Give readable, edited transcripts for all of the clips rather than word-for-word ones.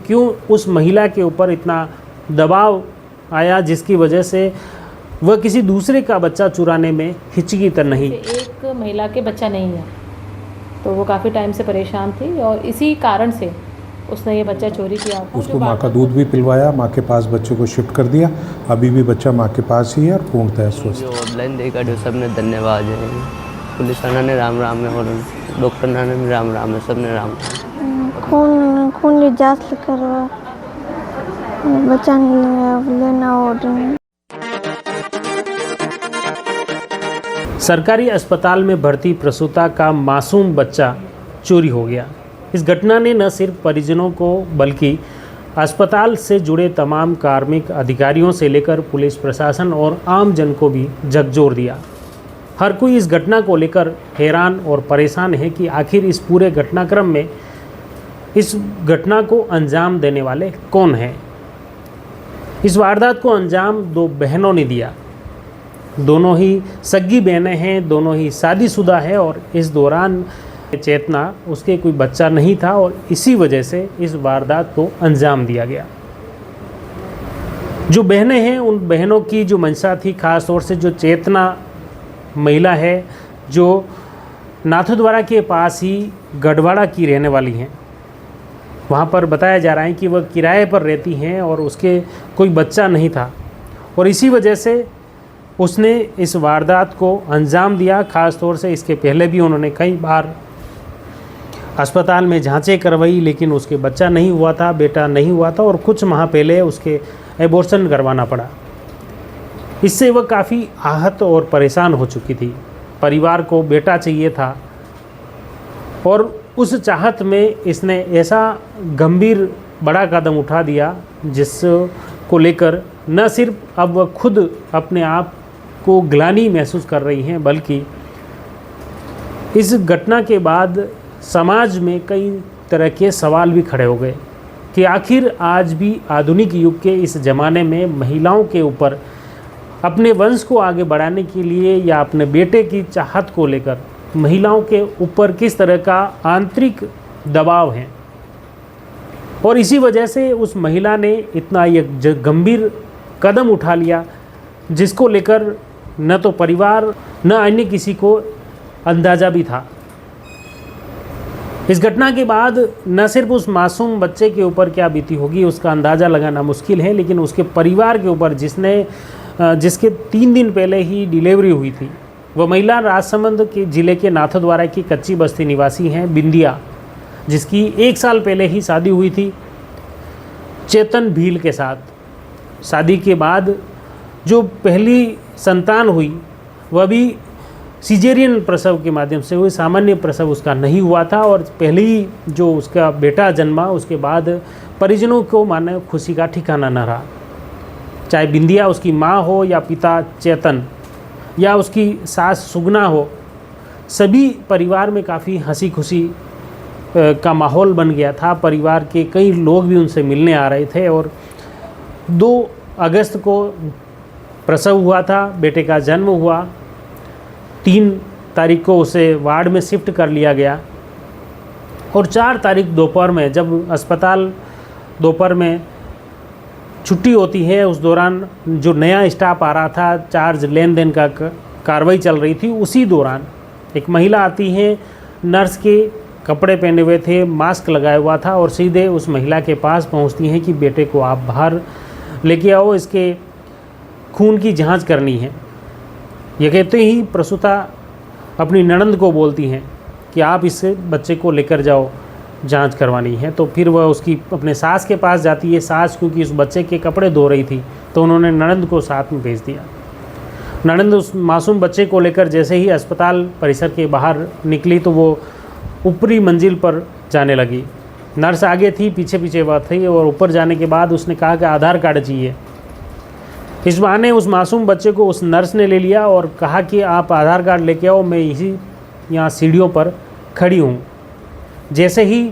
क्यों उस महिला के ऊपर इतना दबाव आया जिसकी वजह से वह किसी दूसरे का बच्चा चुराने में हिचकिचाती नहीं। एक महिला के बच्चा नहीं है, तो वो काफ़ी टाइम से परेशान थी और इसी कारण से उसने ये बच्चा चोरी किया। उसको माँ का दूध भी पिलवाया, माँ के पास बच्चे को शिफ्ट कर दिया। अभी भी बच्चा माँ के पास ही है और पूर्णतः स्वस्थ। जो ऑनलाइन देखा जो सब ने धन्यवाद है, पुलिस थाना ने राम राम है और डॉक्टर ने भी राम राम है, सब ने राम। खून जांच करवा बच्चा नहीं लेना ऑर्डर। सरकारी अस्पताल में भर्ती प्रसूता का मासूम बच्चा चोरी हो गया। इस घटना ने न सिर्फ परिजनों को बल्कि अस्पताल से जुड़े तमाम कार्मिक अधिकारियों से लेकर पुलिस प्रशासन और आम जन को भी झकझोर दिया। हर कोई इस घटना को लेकर हैरान और परेशान है कि आखिर इस पूरे घटनाक्रम में इस घटना को अंजाम देने वाले कौन हैं। इस वारदात को अंजाम दो बहनों ने दिया। दोनों ही सगी बहनें हैं, दोनों ही शादीशुदा है और इस दौरान चेतना उसके कोई बच्चा नहीं था और इसी वजह से इस वारदात को अंजाम दिया गया। जो बहनें हैं उन बहनों की जो मंशा थी, ख़ास तौर से जो चेतना महिला है जो नाथद्वारा के पास ही गढ़वाड़ा की रहने वाली हैं, वहाँ पर बताया जा रहा है कि वह किराए पर रहती हैं और उसके कोई बच्चा नहीं था और इसी वजह से उसने इस वारदात को अंजाम दिया। ख़ास तौर से इसके पहले भी उन्होंने कई बार अस्पताल में जांचें करवाई लेकिन उसके बच्चा नहीं हुआ था, बेटा नहीं हुआ था और कुछ माह पहले उसके एबॉर्शन करवाना पड़ा। इससे वह काफ़ी आहत और परेशान हो चुकी थी। परिवार को बेटा चाहिए था और उस चाहत में इसने ऐसा गंभीर बड़ा कदम उठा दिया जिसको लेकर न सिर्फ अब वह खुद अपने आप को ग्लानि महसूस कर रही हैं बल्कि इस घटना के बाद समाज में कई तरह के सवाल भी खड़े हो गए कि आखिर आज भी आधुनिक युग के इस ज़माने में महिलाओं के ऊपर अपने वंश को आगे बढ़ाने के लिए या अपने बेटे की चाहत को लेकर महिलाओं के ऊपर किस तरह का आंतरिक दबाव है और इसी वजह से उस महिला ने इतना एक गंभीर कदम उठा लिया जिसको लेकर न तो परिवार न अन्य किसी को अंदाज़ा भी था। इस घटना के बाद न सिर्फ उस मासूम बच्चे के ऊपर क्या बीती होगी उसका अंदाज़ा लगाना मुश्किल है, लेकिन उसके परिवार के ऊपर जिसके 3 दिन पहले ही डिलीवरी हुई थी, वह महिला राजसमंद के ज़िले के नाथद्वारा की कच्ची बस्ती निवासी हैं बिंदिया, जिसकी 1 साल पहले ही शादी हुई थी चेतन भील के साथ। शादी के बाद जो पहली संतान हुई वह भी सिजेरियन प्रसव के माध्यम से हुई, सामान्य प्रसव उसका नहीं हुआ था और पहली जो उसका बेटा जन्मा उसके बाद परिजनों को माने खुशी का ठिकाना न रहा। चाहे बिंदिया उसकी माँ हो या पिता चेतन या उसकी सास सुगना हो, सभी परिवार में काफ़ी हंसी खुशी का माहौल बन गया था। परिवार के कई लोग भी उनसे मिलने आ रहे थे और 2 अगस्त को प्रसव हुआ था, बेटे का जन्म हुआ। 3 तारीख को उसे वार्ड में शिफ्ट कर लिया गया और 4 तारीख दोपहर में जब अस्पताल दोपहर में छुट्टी होती है उस दौरान जो नया स्टाफ आ रहा था, चार्ज लेन देन का कार्रवाई चल रही थी, उसी दौरान एक महिला आती है, नर्स के कपड़े पहने हुए थे, मास्क लगाया हुआ था और सीधे उस महिला के पास पहुंचती हैं कि बेटे को आप बाहर लेके आओ, इसके खून की जांच करनी है। ये कहते ही प्रसूता अपनी ननंद को बोलती हैं कि आप इस बच्चे को लेकर जाओ, जांच करवानी है। तो फिर वह उसकी अपने सास के पास जाती है। सास क्योंकि उस बच्चे के कपड़े धो रही थी तो उन्होंने ननंद को साथ में भेज दिया। ननंद उस मासूम बच्चे को लेकर जैसे ही अस्पताल परिसर के बाहर निकली तो वो ऊपरी मंजिल पर जाने लगी। नर्स आगे थी, पीछे पीछे वह थी और ऊपर जाने के बाद उसने कहा कि आधार कार्ड चाहिए। इस बहाने उस मासूम बच्चे को उस नर्स ने ले लिया और कहा कि आप आधार कार्ड लेके आओ, मैं इसी यहाँ सीढ़ियों पर खड़ी हूँ। जैसे ही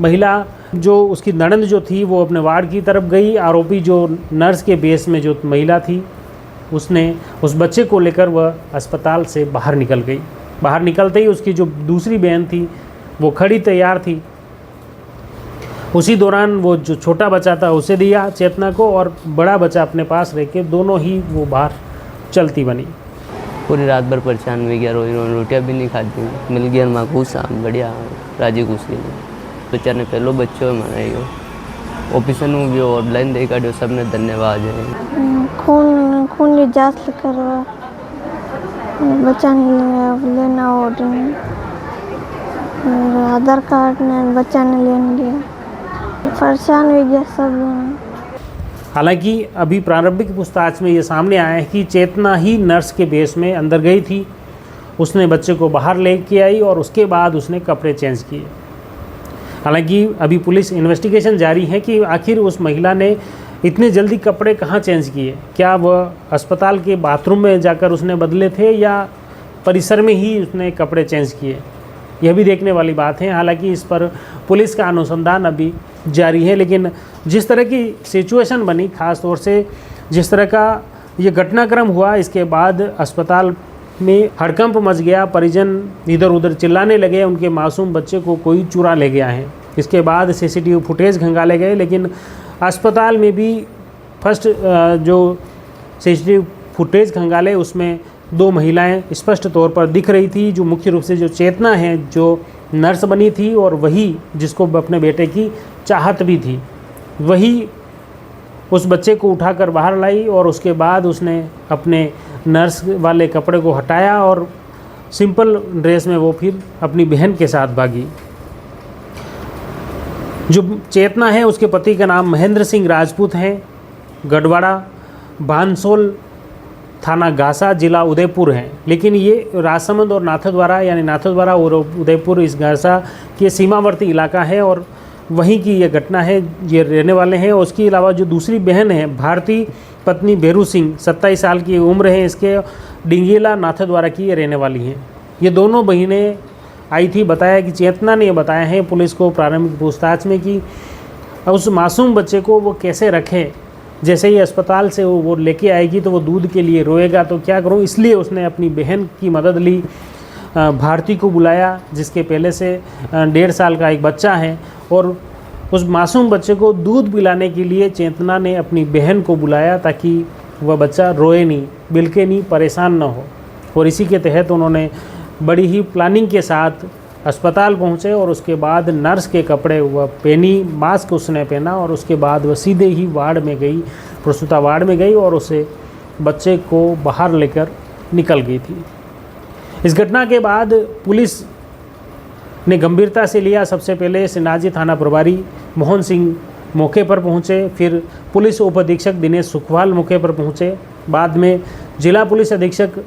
महिला जो उसकी ननंद जो थी वो अपने वार्ड की तरफ गई, आरोपी जो नर्स के बेस में जो महिला थी उसने उस बच्चे को लेकर वह अस्पताल से बाहर निकल गई। बाहर निकलते ही उसकी जो दूसरी बहन थी वो खड़ी तैयार थी। उसी दौरान वो जो छोटा बच्चा था उसे दिया चेतना को, और बड़ा बच्चा अपने पास रह के दोनों ही वो बाहर चलती बनी। पूरी रात भर परेशान हुई गया, रोटियाँ भी नहीं खाती। मिल गया माँ को शाम बढ़िया राजी खुशी बेचारे पहलो बच्चों में मनाइयो ऑपरेशन हो गया ऑनलाइन देखा जो सबने धन्यवाद है। खून की जांच करवा बच्चा नहीं लेना ऑर्डर में, और आधार कार्ड ने बच्चा ने लेने दिया, परेशान हो गया सब। हालांकि अभी प्रारंभिक पूछताछ में ये सामने आया है कि चेतना ही नर्स के बेस में अंदर गई थी, उसने बच्चे को बाहर लेके आई और उसके बाद उसने कपड़े चेंज किए। हालांकि अभी पुलिस इन्वेस्टिगेशन जारी है कि आखिर उस महिला ने इतने जल्दी कपड़े कहाँ चेंज किए, क्या वह अस्पताल के बाथरूम में जाकर उसने बदले थे या परिसर में ही उसने कपड़े चेंज किए, यह भी देखने वाली बात है। हालांकि इस पर पुलिस का अनुसंधान अभी जारी है, लेकिन जिस तरह की सिचुएशन बनी, ख़ास तौर से जिस तरह का ये घटनाक्रम हुआ, इसके बाद अस्पताल में हड़कंप मच गया, परिजन इधर उधर चिल्लाने लगे, उनके मासूम बच्चे को कोई चुरा ले गया है। इसके बाद सीसीटीवी फुटेज खंगाले गए, लेकिन अस्पताल में भी फर्स्ट जो सीसीटीवी फुटेज खंगाले उसमें दो महिलाएं स्पष्ट तौर पर दिख रही थी, जो मुख्य रूप से जो चेतना है जो नर्स बनी थी और वही जिसको अपने बेटे की चाहत भी थी, वही उस बच्चे को उठाकर बाहर लाई और उसके बाद उसने अपने नर्स वाले कपड़े को हटाया और सिंपल ड्रेस में वो फिर अपनी बहन के साथ भागी। जो चेतना है उसके पति का नाम महेंद्र सिंह राजपूत है, गढ़वाड़ा बानसोल थाना गासा जिला उदयपुर है, लेकिन ये राजसमंद और नाथद्वारा यानी नाथद्वारा और उदयपुर इस गासा के सीमावर्ती इलाका है और वहीं की ये घटना है, ये रहने वाले हैं। उसके अलावा जो दूसरी बहन है भारती पत्नी बेरू सिंह 27 साल की उम्र है, इसके डिंगेला नाथद्वारा की ये रहने वाली हैं। ये दोनों बहनें आई थी। बताया कि चेतना ने बताया है पुलिस को प्रारंभिक पूछताछ में कि उस मासूम बच्चे को वो कैसे रखें, जैसे ही अस्पताल से वो लेके आएगी तो वो दूध के लिए रोएगा तो क्या करूं, इसलिए उसने अपनी बहन की मदद ली, भारती को बुलाया जिसके पहले से 1.5 साल का एक बच्चा है, और उस मासूम बच्चे को दूध पिलाने के लिए चेतना ने अपनी बहन को बुलाया ताकि वह बच्चा रोए नहीं, बिल्के नहीं, परेशान ना हो। और इसी के तहत उन्होंने बड़ी ही प्लानिंग के साथ अस्पताल पहुंचे और उसके बाद नर्स के कपड़े वह पहनी, मास्क उसने पहना और उसके बाद वह सीधे ही वार्ड में गई, प्रसूता वार्ड में गई और उसे बच्चे को बाहर लेकर निकल गई थी। इस घटना के बाद पुलिस ने गंभीरता से लिया। सबसे पहले सिनाजी थाना प्रभारी मोहन सिंह मौके पर पहुंचे, फिर पुलिस उप अधीक्षक दिनेश सुखवाल मौके पर पहुंचे, बाद में जिला पुलिस अधीक्षक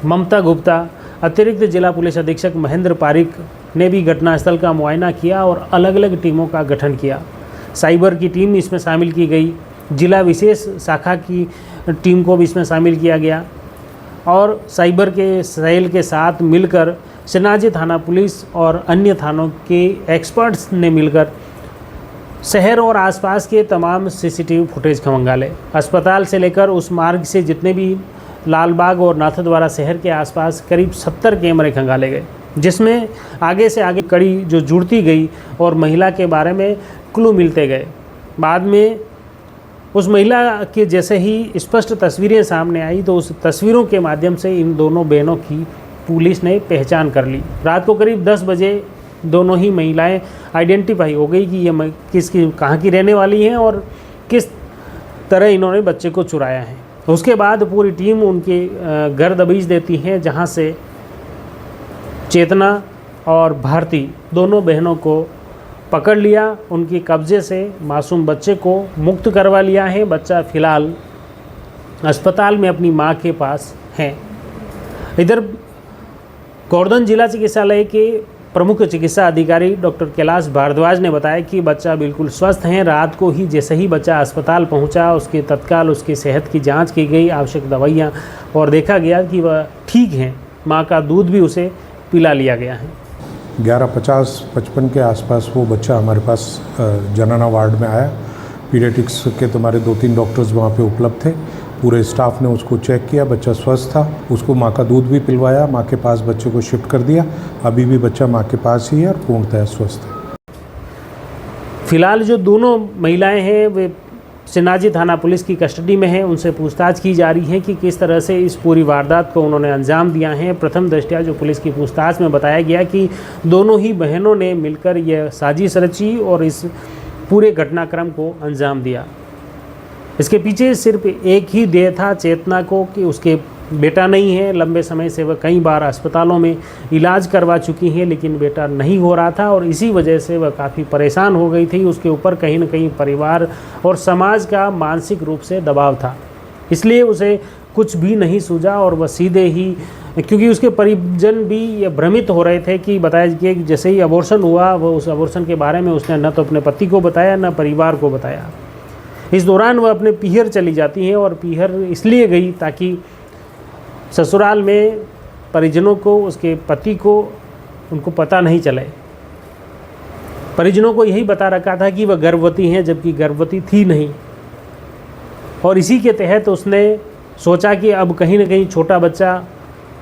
ममता गुप्ता, अतिरिक्त जिला पुलिस अधीक्षक महेंद्र पारिक ने भी घटनास्थल का मुआयना किया और अलग अलग टीमों का गठन किया। साइबर की टीम इसमें शामिल की गई, जिला विशेष शाखा की टीम को भी इसमें शामिल किया गया और साइबर के सेल के साथ मिलकर सिनाजी थाना पुलिस और अन्य थानों के एक्सपर्ट्स ने मिलकर शहर और आसपास के तमाम सीसीटीवी फुटेज खंगाले। अस्पताल से लेकर उस मार्ग से जितने भी लालबाग और नाथद्वारा शहर के आसपास करीब 70 कैमरे खंगाले गए, जिसमें आगे से आगे कड़ी जो जुड़ती गई और महिला के बारे में क्लू मिलते गए। बाद में उस महिला के जैसे ही स्पष्ट तस्वीरें सामने आई तो उस तस्वीरों के माध्यम से इन दोनों बहनों की पुलिस ने पहचान कर ली। रात को करीब 10 बजे दोनों ही महिलाएं आइडेंटिफाई हो गई कि ये किसकी कहाँ की रहने वाली हैं और किस तरह इन्होंने बच्चे को चुराया है। उसके बाद पूरी टीम उनके घर दबीज देती है, जहाँ से चेतना और भारती दोनों बहनों को पकड़ लिया, उनके कब्जे से मासूम बच्चे को मुक्त करवा लिया है। बच्चा फ़िलहाल अस्पताल में अपनी मां के पास है। इधर गोवर्धन जिला चिकित्सालय के प्रमुख चिकित्सा अधिकारी डॉक्टर कैलाश भारद्वाज ने बताया कि बच्चा बिल्कुल स्वस्थ है। रात को ही जैसे ही बच्चा अस्पताल पहुंचा, उसके तत्काल उसकी सेहत की जांच की गई, आवश्यक दवाइयां और देखा गया कि वह ठीक हैं। मां का दूध भी उसे पिला लिया गया है। 11:50-55 के आसपास वो बच्चा हमारे पास जनना वार्ड में आया। पीडियाट्रिक्स के तुम्हारे 2-3 डॉक्टर्स वहाँ पे उपलब्ध थे। पूरे स्टाफ ने उसको चेक किया, बच्चा स्वस्थ था। उसको माँ का दूध भी पिलवाया, माँ के पास बच्चे को शिफ्ट कर दिया। अभी भी बच्चा माँ के पास ही है और पूर्णतः स्वस्थ है। फिलहाल जो दोनों महिलाएं हैं वे सिन्नाजी थाना पुलिस की कस्टडी में हैं। उनसे पूछताछ की जा रही है कि किस तरह से इस पूरी वारदात को उन्होंने अंजाम दिया है। प्रथम दृष्टया जो पुलिस की पूछताछ में बताया गया कि दोनों ही बहनों ने मिलकर यह साजिश रची और इस पूरे घटनाक्रम को अंजाम दिया। इसके पीछे सिर्फ एक ही ध्येय था चेतना को कि उसके बेटा नहीं है। लंबे समय से वह कई बार अस्पतालों में इलाज करवा चुकी हैं, लेकिन बेटा नहीं हो रहा था और इसी वजह से वह काफ़ी परेशान हो गई थी। उसके ऊपर कहीं न कहीं परिवार और समाज का मानसिक रूप से दबाव था, इसलिए उसे कुछ भी नहीं सूझा और वह सीधे ही, क्योंकि उसके परिजन भी ये भ्रमित हो रहे थे कि बताया कि जैसे ही अबॉर्शन हुआ वह उस अबॉर्शन के बारे में उसने न तो अपने पति को बताया न परिवार को बताया। इस दौरान वह अपने पीहर चली जाती हैं और पीहर इसलिए गई ताकि ससुराल में परिजनों को, उसके पति को, उनको पता नहीं चले। परिजनों को यही बता रखा था कि वह गर्भवती हैं, जबकि गर्भवती थी नहीं। और इसी के तहत उसने सोचा कि अब कहीं न कहीं छोटा बच्चा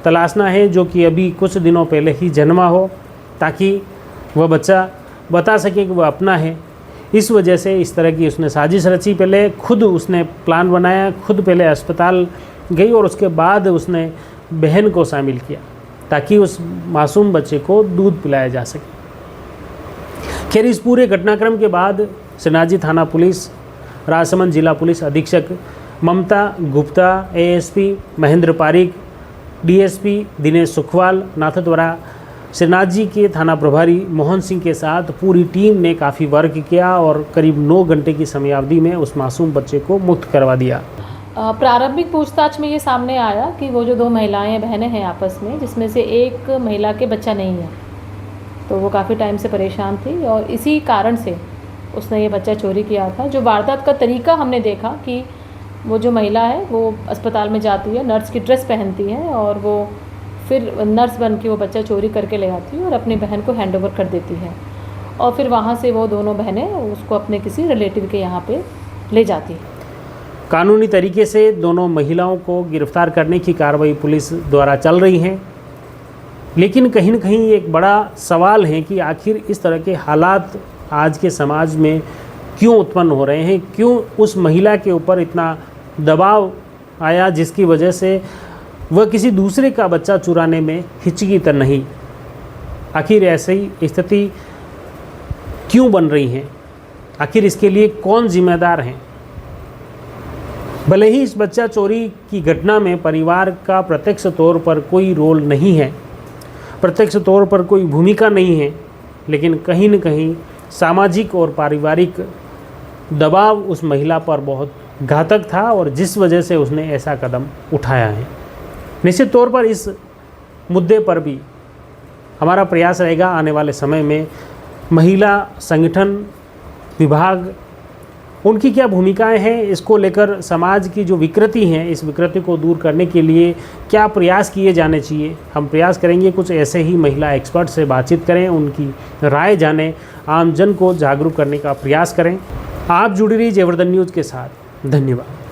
तलाशना है जो कि अभी कुछ दिनों पहले ही जन्मा हो, ताकि वह बच्चा बता सके कि वह अपना है। इस वजह से इस तरह की उसने साजिश रची। पहले खुद उसने प्लान बनाया, खुद पहले अस्पताल गई और उसके बाद उसने बहन को शामिल किया ताकि उस मासूम बच्चे को दूध पिलाया जा सके। खैर, इस पूरे घटनाक्रम के बाद सिन्नाजी थाना पुलिस, राजसमंद जिला पुलिस अधीक्षक ममता गुप्ता, एएसपी महेंद्र पारिक, डीएसपी दिनेश सुखवाल, नाथद्वारा सिन्नाजी के थाना प्रभारी मोहन सिंह के साथ पूरी टीम ने काफ़ी वर्क किया और करीब 9 घंटे की समयावधि में उस मासूम बच्चे को मुक्त करवा दिया। प्रारंभिक पूछताछ में ये सामने आया कि वो जो 2 महिलाएं बहनें हैं आपस में, जिसमें से एक महिला के बच्चा नहीं है, तो वो काफ़ी टाइम से परेशान थी और इसी कारण से उसने ये बच्चा चोरी किया था। जो वारदात का तरीका हमने देखा कि वो जो महिला है वो अस्पताल में जाती है, नर्स की ड्रेस पहनती है और वो फिर नर्स बन के वो बच्चा चोरी करके ले आती है और अपनी बहन को हैंडओवर कर देती है और फिर वहाँ से वो दोनों बहनें उसको अपने किसी रिलेटिव के यहाँ पे ले जाती है। कानूनी तरीके से दोनों महिलाओं को गिरफ्तार करने की कार्रवाई पुलिस द्वारा चल रही है, लेकिन कहीं न कहीं एक बड़ा सवाल है कि आखिर इस तरह के हालात आज के समाज में क्यों उत्पन्न हो रहे हैं, क्यों उस महिला के ऊपर इतना दबाव आया जिसकी वजह से वह किसी दूसरे का बच्चा चुराने में हिचकित नहीं। आखिर ऐसी स्थिति क्यों बन रही है, आखिर इसके लिए कौन जिम्मेदार है। भले ही इस बच्चा चोरी की घटना में परिवार का प्रत्यक्ष तौर पर कोई रोल नहीं है, प्रत्यक्ष तौर पर कोई भूमिका नहीं है, लेकिन कहीं न कहीं सामाजिक और पारिवारिक दबाव उस महिला पर बहुत घातक था और जिस वजह से उसने ऐसा कदम उठाया है। निश्चित तौर पर इस मुद्दे पर भी हमारा प्रयास रहेगा आने वाले समय में महिला संगठन, विभाग, उनकी क्या भूमिकाएं हैं, इसको लेकर समाज की जो विकृति हैं, इस विकृति को दूर करने के लिए क्या प्रयास किए जाने चाहिए। हम प्रयास करेंगे कुछ ऐसे ही महिला एक्सपर्ट से बातचीत करें, उनकी राय जानें, आमजन को जागरूक करने का प्रयास करें। आप जुड़ी रही जयवर्धन न्यूज़ के साथ। धन्यवाद।